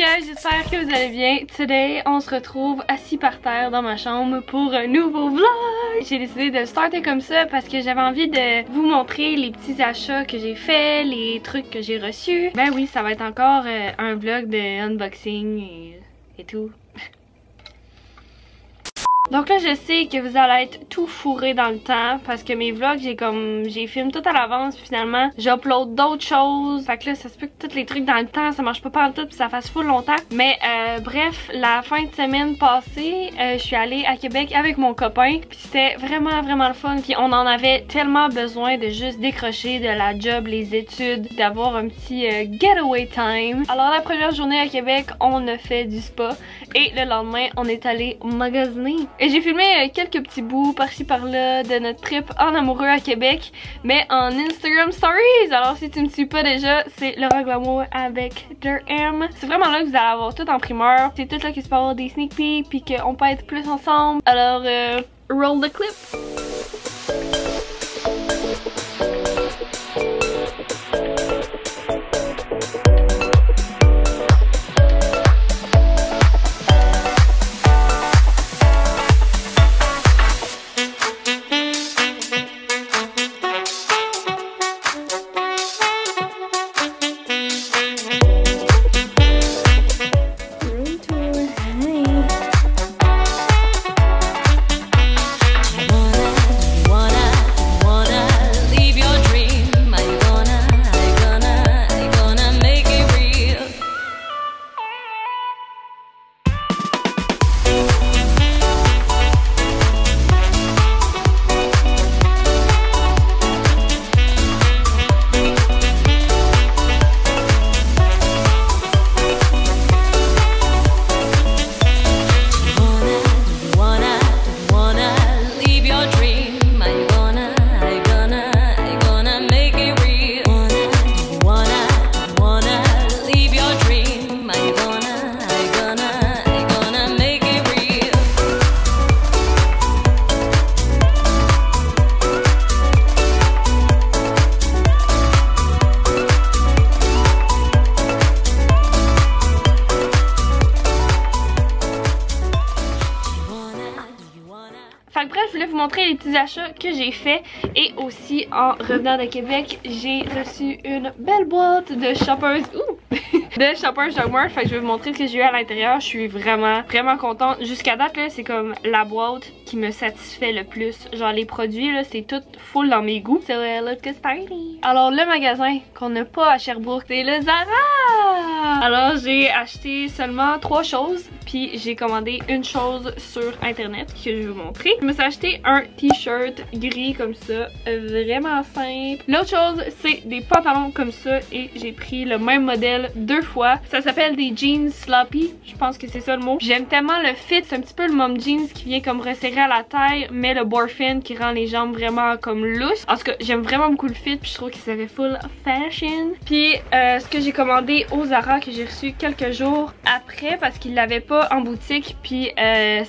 guys, j'espère que vous allez bien. Today, on se retrouve assis par terre dans ma chambre pour un nouveau vlog. J'ai décidé de le starter comme ça parce que j'avais envie de vous montrer les petits achats que j'ai faits, les trucs que j'ai reçus. Ben oui, ça va être encore un vlog de unboxing et tout. Donc là, je sais que vous allez être tout fourré dans le temps parce que mes vlogs, j'ai filmé tout à l'avance puis finalement, j'upload d'autres choses. Fait que là, ça se peut que tous les trucs dans le temps, ça marche pas en tout puis ça fasse full longtemps. Mais bref, la fin de semaine passée, je suis allée à Québec avec mon copain puis c'était vraiment le fun. Puis on en avait tellement besoin de juste décrocher de la job, les études, d'avoir un petit getaway time. Alors la première journée à Québec, on a fait du spa et le lendemain, on est allé magasiner. Et j'ai filmé quelques petits bouts par-ci par-là de notre trip en amoureux à Québec, mais en Instagram Stories. Alors si tu me suis pas déjà, c'est Laura Glamour avec Durham. C'est vraiment là que vous allez avoir tout en primeur. C'est tout là qu'il se peut avoir des sneak peeks puis qu'on peut être plus ensemble. Alors roll the clip. Fait que bref, je voulais vous montrer les petits achats que j'ai fait et aussi en revenant de Québec, j'ai reçu une belle boîte de Shoppers. De Shoppers Drug Mart. Fait que je vais vous montrer ce que j'ai eu à l'intérieur. Je suis vraiment contente. Jusqu'à date là, c'est comme la boîte qui me satisfait le plus. Genre les produits là, c'est tout full dans mes goûts. So let's get started. Alors le magasin qu'on n'a pas à Sherbrooke, c'est le Zara. Alors j'ai acheté seulement 3 choses. Puis j'ai commandé une chose sur internet que je vais vous montrer. Je me suis acheté un t-shirt gris comme ça, vraiment simple. L'autre chose, c'est des pantalons comme ça et j'ai pris le même modèle 2 fois. Ça s'appelle des jeans sloppy, je pense que c'est ça le mot. J'aime tellement le fit, c'est un petit peu le mom jeans qui vient comme resserrer à la taille, mais le bourfin qui rend les jambes vraiment comme loose. En tout cas, j'aime vraiment beaucoup le fit puis je trouve que ça fait full fashion. Puis ce que j'ai commandé au Zara que j'ai reçu quelques jours après parce qu'il l'avait pas en boutique puis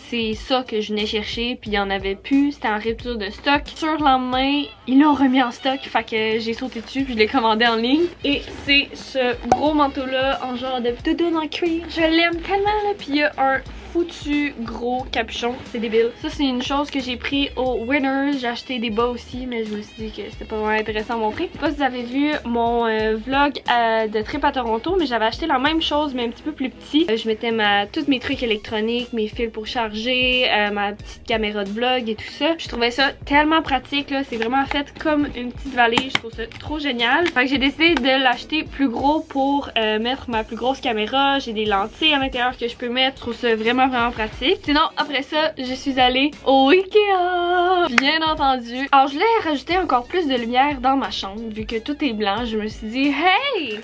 c'est ça que je venais chercher puis il y en avait plus, c'était en rupture de stock. Sur le lendemain, ils l'ont remis en stock, fait que j'ai sauté dessus puis je l'ai commandé en ligne et c'est ce gros manteau là en genre de doudoune en cuir. Je l'aime tellement là, puis il y a un foutu gros capuchon, c'est débile. Ça c'est une chose que j'ai pris au Winners. J'ai acheté des bas aussi mais je me suis dit que c'était pas vraiment intéressant à montrer. Je sais pas si vous avez vu mon vlog de trip à Toronto, mais j'avais acheté la même chose mais un petit peu plus petit. Je mettais tous mes trucs électroniques, mes fils pour charger, ma petite caméra de vlog et tout ça. Je trouvais ça tellement pratique là, c'est vraiment fait comme une petite valise, je trouve ça trop génial. Fait que j'ai décidé de l'acheter plus gros pour mettre ma plus grosse caméra. J'ai des lentilles à l'intérieur que je peux mettre, je trouve ça vraiment pratique. Sinon après ça je suis allée au Ikea, bien entendu. Alors je voulais rajouter encore plus de lumière dans ma chambre vu que tout est blanc. Je me suis dit hey,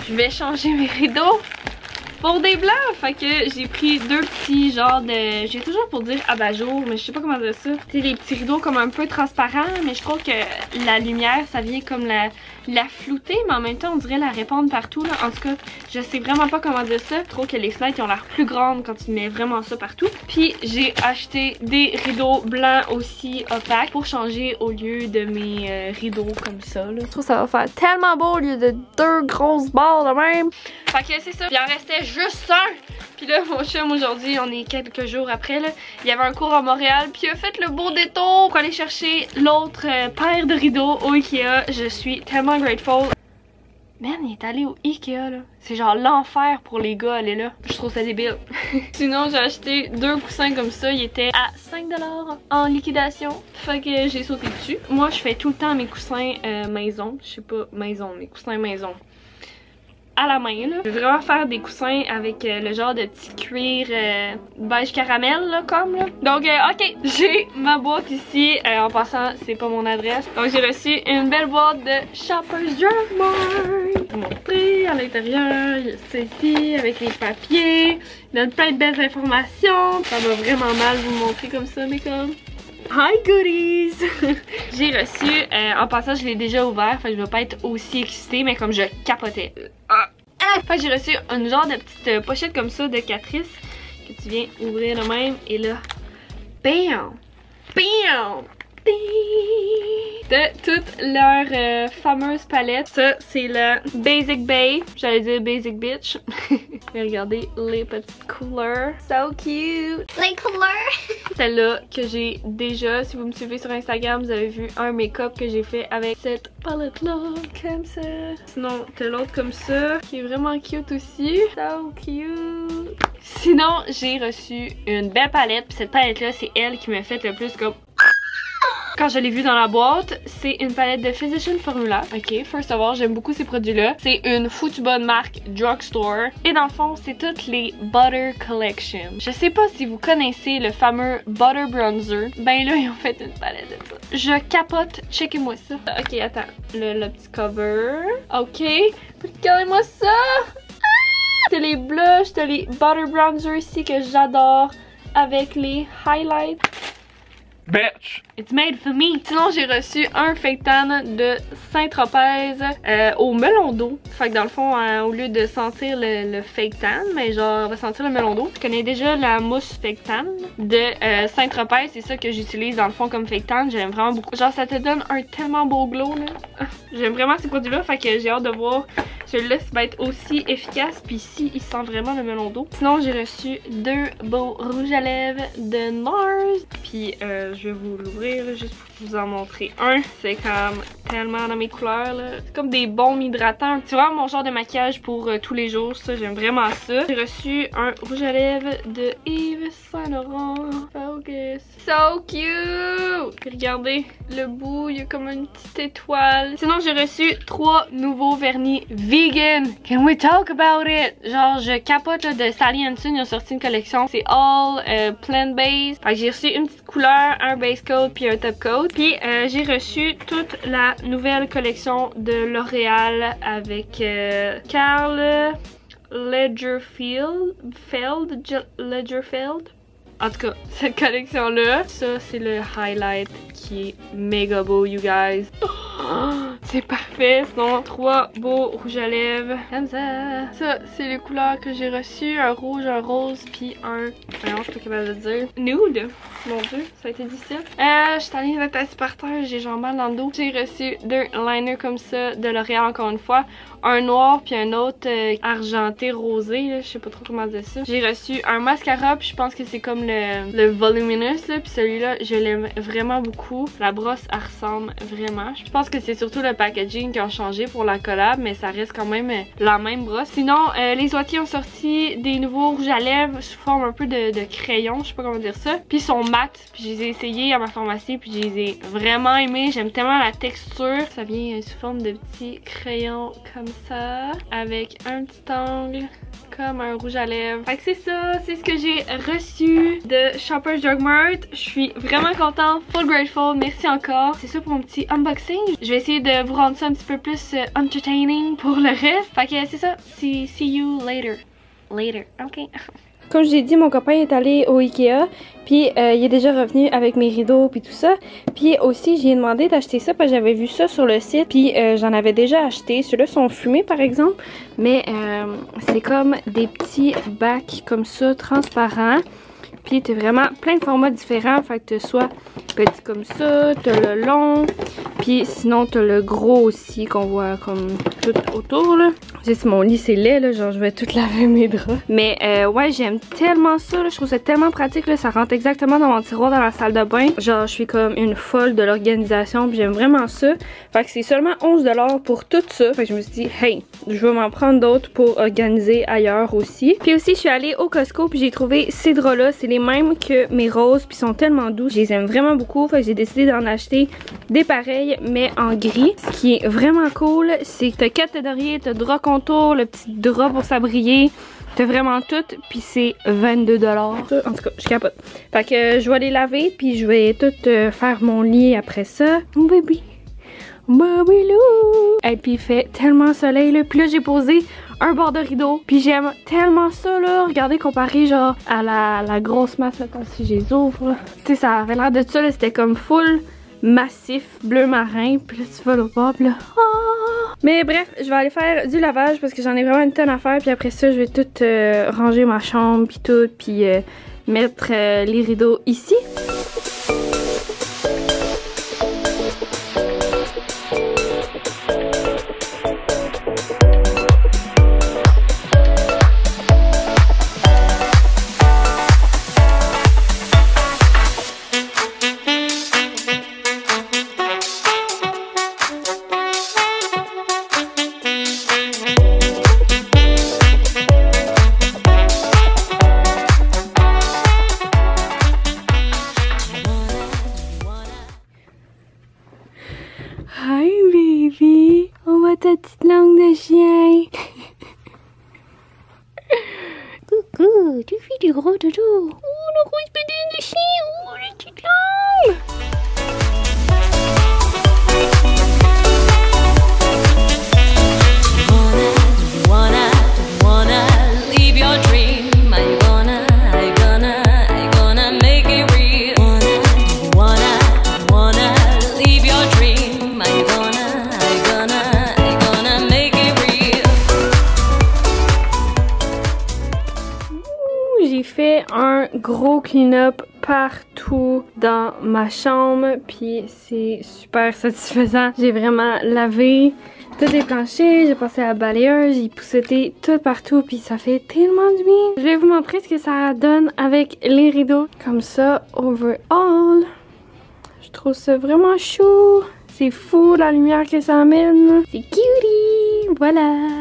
je vais changer mes rideaux pour des blancs. Fait que j'ai pris 2 petits genres de, j'ai toujours pour dire abat-jour mais je sais pas comment dire ça. C'est des petits rideaux comme un peu transparents mais je trouve que la lumière ça vient comme la flouter mais en même temps on dirait la répandre partout là. En tout cas je sais vraiment pas comment dire ça. Je trouve que les fenêtres ont l'air plus grandes quand tu mets vraiment ça partout. Puis j'ai acheté des rideaux blancs aussi opaques pour changer au lieu de mes rideaux comme ça là. Je trouve que ça va faire tellement beau au lieu de 2 grosses barres de même. Fait que c'est ça. Il en restait juste un! Puis là, mon chum, aujourd'hui, on est quelques jours après, là, il y avait un cours à Montréal, puis il a fait le beau détour pour aller chercher l'autre paire de rideaux au Ikea. Je suis tellement grateful. Man, il est allé au Ikea, là. C'est genre l'enfer pour les gars, aller là. Je trouve ça débile. Sinon, j'ai acheté 2 coussins comme ça. Ils étaient à 5$ en liquidation. Fait que j'ai sauté dessus. Moi, je fais tout le temps mes coussins maison. Je sais pas, maison, mes coussins maison. À la main là. Je vais vraiment faire des coussins avec le genre de petit cuir beige caramel là comme là. Donc ok, j'ai ma boîte ici. En passant, c'est pas mon adresse. Donc j'ai reçu une belle boîte de Shoppers Drug Mart. Je vais vous montrer à l'intérieur. Il y a ceci avec les papiers. Il donne plein de belles informations. Ça va vraiment mal vous le montrer comme ça mais comme... Hi goodies! J'ai reçu, en passant je l'ai déjà ouvert, fait que je vais pas être aussi excitée, mais comme je capotais. Fait que j'ai reçu une genre de petite pochette comme ça de Catrice que tu viens ouvrir de même et là, bam! Bam! De toutes leurs fameuses palettes. Ça, c'est la Basic Bae. J'allais dire Basic Bitch. Mais regardez les petites couleurs. So cute! Les couleurs! Celle-là que j'ai déjà. Si vous me suivez sur Instagram, vous avez vu un make-up que j'ai fait avec cette palette-là. Comme ça. Sinon, t'as l'autre comme ça. Qui est vraiment cute aussi. So cute! Sinon, j'ai reçu une belle palette. Puis cette palette-là, c'est elle qui m'a fait le plus comme... Quand je l'ai vu dans la boîte, c'est une palette de Physician Formula. Ok, first of all, j'aime beaucoup ces produits-là. C'est une foutue bonne marque drugstore. Et dans le fond, c'est toutes les Butter Collection. Je sais pas si vous connaissez le fameux Butter Bronzer. Ben là, ils ont fait une palette de ça. Je capote. Checkez-moi ça. Ok, attends. Le petit cover. Ok. Regardez-moi ça. T'as les blushs, t'as les Butter Bronzer ici que j'adore. Avec les highlights. Bitch! It's made for me. Sinon, j'ai reçu un fake tan de Saint-Tropez au melon d'eau. Fait que dans le fond, au lieu de sentir le fake tan, mais genre, on va sentir le melon d'eau. Je connais déjà la mousse fake tan de Saint-Tropez. C'est ça que j'utilise dans le fond comme fake tan. J'aime vraiment beaucoup. Genre, ça te donne un tellement beau glow, là. J'aime vraiment ces produits-là. Fait que j'ai hâte de voir celui-là s'il va être aussi efficace. Puis ici, il sent vraiment le melon d'eau. Sinon, j'ai reçu 2 beaux rouges à lèvres de NARS. Puis, je vais vous l'ouvrir là, juste pour vous en montrer un. C'est comme tellement dans mes couleurs là. C'est comme des baumes hydratants. C'est vraiment mon genre de maquillage pour tous les jours. Ça, j'aime vraiment ça. J'ai reçu un rouge à lèvres de Yves Saint Laurent. Focus. So cute! Puis regardez, le bout, il y a comme une petite étoile. Sinon, j'ai reçu 3 nouveaux vernis vegan. Can we talk about it? Genre, je capote là, de Sally Hansen. Ils ont sorti une collection. C'est all plant-based. Fait que j'ai reçu une petite couleur, un base coat puis un top coat. Puis j'ai reçu toute la nouvelle collection de L'Oréal avec Karl Lagerfeld. En tout cas, cette collection-là, ça c'est le highlight qui est méga beau, you guys. Oh, c'est parfait. Sinon, 3 beaux rouges à lèvres. Comme ça. Ça, c'est les couleurs que j'ai reçues. Un rouge, un rose, puis un... Non, je suis pas capable de dire. Nude. Mon dieu, ça a été difficile. Je suis allée être assise par terre, j'ai genre mal dans le dos. J'ai reçu 2 liners comme ça de L'Oréal encore une fois. Un noir puis un autre argenté rosé, là, je sais pas trop comment dire ça. J'ai reçu un mascara puis je pense que c'est comme le voluminous là, puis celui-là je l'aime vraiment beaucoup. La brosse elle ressemble vraiment. Je pense que c'est surtout le packaging qui a changé pour la collab, mais ça reste quand même la même brosse. Sinon les Wattiers ont sorti des nouveaux rouges à lèvres sous forme un peu de crayon, je sais pas comment dire ça. Puis ils sont mat, puis je les ai essayés à ma pharmacie puis je les ai vraiment aimés. J'aime tellement la texture. Ça vient sous forme de petits crayons comme ça, avec un petit angle comme un rouge à lèvres. Fait que c'est ça, c'est ce que j'ai reçu de Shoppers Drug Mart. Je suis vraiment contente, full grateful, merci encore. C'est ça pour mon petit unboxing. Je vais essayer de vous rendre ça un petit peu plus entertaining pour le reste. Fait que c'est ça, see you later. Later, ok. Comme je l'ai dit, mon copain est allé au Ikea, puis il est déjà revenu avec mes rideaux puis tout ça. Puis aussi, j'ai demandé d'acheter ça parce que j'avais vu ça sur le site, puis j'en avais déjà acheté. Ceux-là sont fumés par exemple, mais c'est comme des petits bacs comme ça, transparents. Puis t'as vraiment plein de formats différents, fait que t'as soit petit comme ça, t'as le long, puis sinon t'as le gros aussi qu'on voit comme tout autour là. Juste mon lit c'est laid là, genre je vais tout laver mes draps. Mais ouais, j'aime tellement ça là, je trouve ça tellement pratique là, ça rentre exactement dans mon tiroir dans la salle de bain. Genre je suis comme une folle de l'organisation, puis j'aime vraiment ça. Fait que c'est seulement 11 $ pour tout ça. Fait que je me suis dit hey, je vais m'en prendre d'autres pour organiser ailleurs aussi. Puis aussi je suis allée au Costco puis j'ai trouvé ces draps là, c'est les mêmes que mes roses puis sont tellement doux. Je les aime vraiment beaucoup, fait que j'ai décidé d'en acheter des pareils mais en gris. Ce qui est vraiment cool, c'est que t'as 4 têtes d'oreiller, t'as drap contour, le petit drap pour s'abrier, t'as vraiment tout, puis c'est 22 $. En tout cas, je capote. Fait que je vais les laver, puis je vais tout faire mon lit après ça. Mon bébé, Babylou. Et puis il fait tellement soleil là, puis là j'ai posé un bord de rideau, puis j'aime tellement ça là. Regardez comparé genre à la grosse masse là, comme si je les ouvre. Tu sais, ça avait l'air de ça là, c'était comme full massif bleu marin, puis là tu vas l'autre bord, puis là mais bref, je vais aller faire du lavage parce que j'en ai vraiment une tonne à faire, puis après ça je vais tout ranger ma chambre puis tout, puis mettre les rideaux ici. Hi baby, on voit ta petite langue de chien. Coucou, tu fais du gros dodo. Oh, le gros pédine de chien, oh, la petite langue. Wanna leave your dream. I gonna make it real. Wanna leave your dream. I gonna make it real. J'ai fait un gros clean-up partout dans ma chambre, puis c'est super satisfaisant. J'ai vraiment lavé tous les planchers, j'ai passé à la balayeuse, j'ai pousseté tout partout, puis ça fait tellement du bien. Je vais vous montrer ce que ça donne avec les rideaux. Comme ça, overall. Je trouve ça vraiment chou. C'est fou la lumière que ça amène. C'est cutie! Voilà!